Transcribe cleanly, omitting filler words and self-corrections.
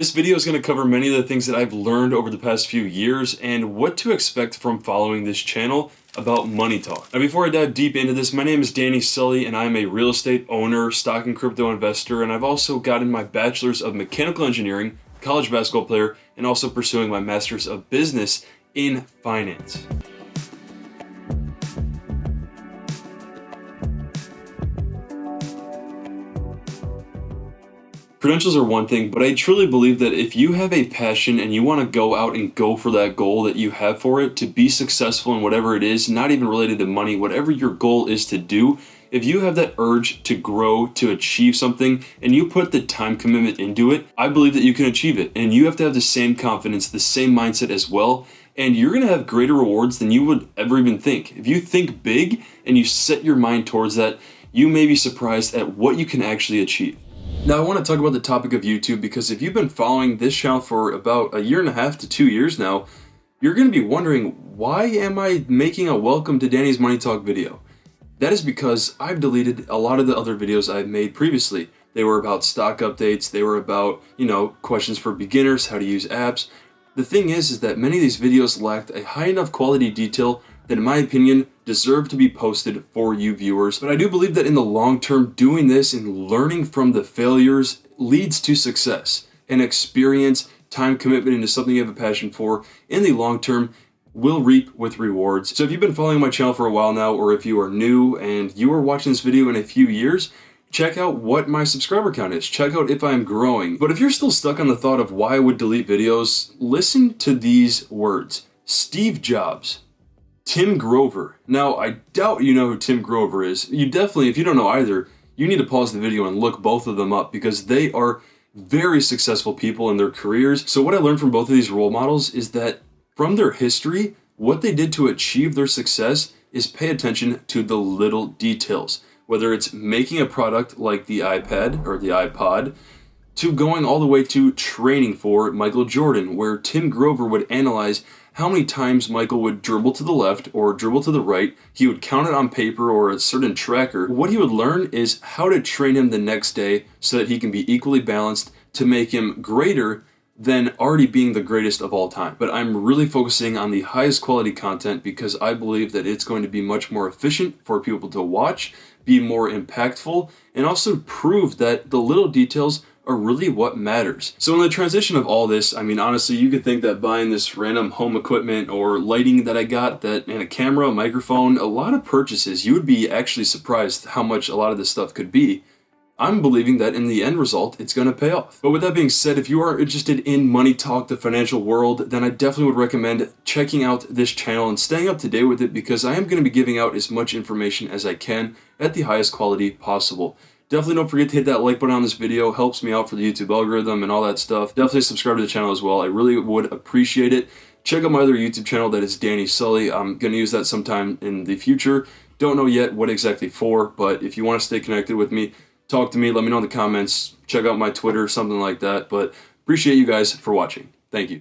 This video is going to cover many of the things that I've learned over the past few years and what to expect from following this channel about money talk. Now, before I dive deep into this, my name is Danny Sully and I'm a real estate owner, stock and crypto investor, and I've also gotten my bachelor's of mechanical engineering, college basketball player, and also pursuing my master's of business in finance. Credentials are one thing, but I truly believe that if you have a passion and you want to go out and go for that goal that you have for it, to be successful in whatever it is, not even related to money, whatever your goal is to do, if you have that urge to grow, to achieve something, and you put the time commitment into it, I believe that you can achieve it. And you have to have the same confidence, the same mindset as well, and you're going to have greater rewards than you would ever even think. If you think big and you set your mind towards that, you may be surprised at what you can actually achieve. Now, I want to talk about the topic of YouTube because if you've been following this channel for about 1.5 to 2 years now, you're going to be wondering, why am I making a welcome to Danny's Money Talk video? That is because I've deleted a lot of the other videos I've made previously. They were about stock updates, they were about, questions for beginners, how to use apps. The thing is that many of these videos lacked a high enough quality detail that, in my opinion, deserve to be posted for you viewers. But I do believe that in the long term, doing this and learning from the failures leads to success. And experience, time commitment into something you have a passion for, in the long term, will reap with rewards. So if you've been following my channel for a while now, or if you are new and you are watching this video in a few years, check out what my subscriber count is. Check out if I'm growing. But if you're still stuck on the thought of why I would delete videos, listen to these words. Steve Jobs, Tim Grover. Now, I doubt you know who Tim Grover is. You definitely, if you don't know either, you need to pause the video and look both of them up because they are very successful people in their careers. So what I learned from both of these role models is that from their history, what they did to achieve their success is pay attention to the little details. Whether it's making a product like the iPad or the iPod, to going all the way to training for Michael Jordan, where Tim Grover would analyze how many times Michael would dribble to the left or dribble to the right. He would count it on paper or a certain tracker. What he would learn is how to train him the next day so that he can be equally balanced to make him greater than already being the greatest of all time. But I'm really focusing on the highest quality content because I believe that it's going to be much more efficient for people to watch, be more impactful, and also prove that the little details are really what matters. So in the transition of all this, I mean, honestly, you could think that buying this random home equipment or lighting that I got, and a camera, a microphone, a lot of purchases, you would be actually surprised how much a lot of this stuff could be. I'm believing that in the end result, it's going to pay off. But with that being said, if you are interested in money talk, the financial world, then I definitely would recommend checking out this channel and staying up to date with it because I am going to be giving out as much information as I can at the highest quality possible. Definitely don't forget to hit that like button on this video. Helps me out for the YouTube algorithm and all that stuff. Definitely subscribe to the channel as well. I really would appreciate it. Check out my other YouTube channel that is Danny Sully. I'm going to use that sometime in the future. Don't know yet what exactly for, but if you want to stay connected with me, talk to me, let me know in the comments, check out my Twitter, something like that. But appreciate you guys for watching. Thank you.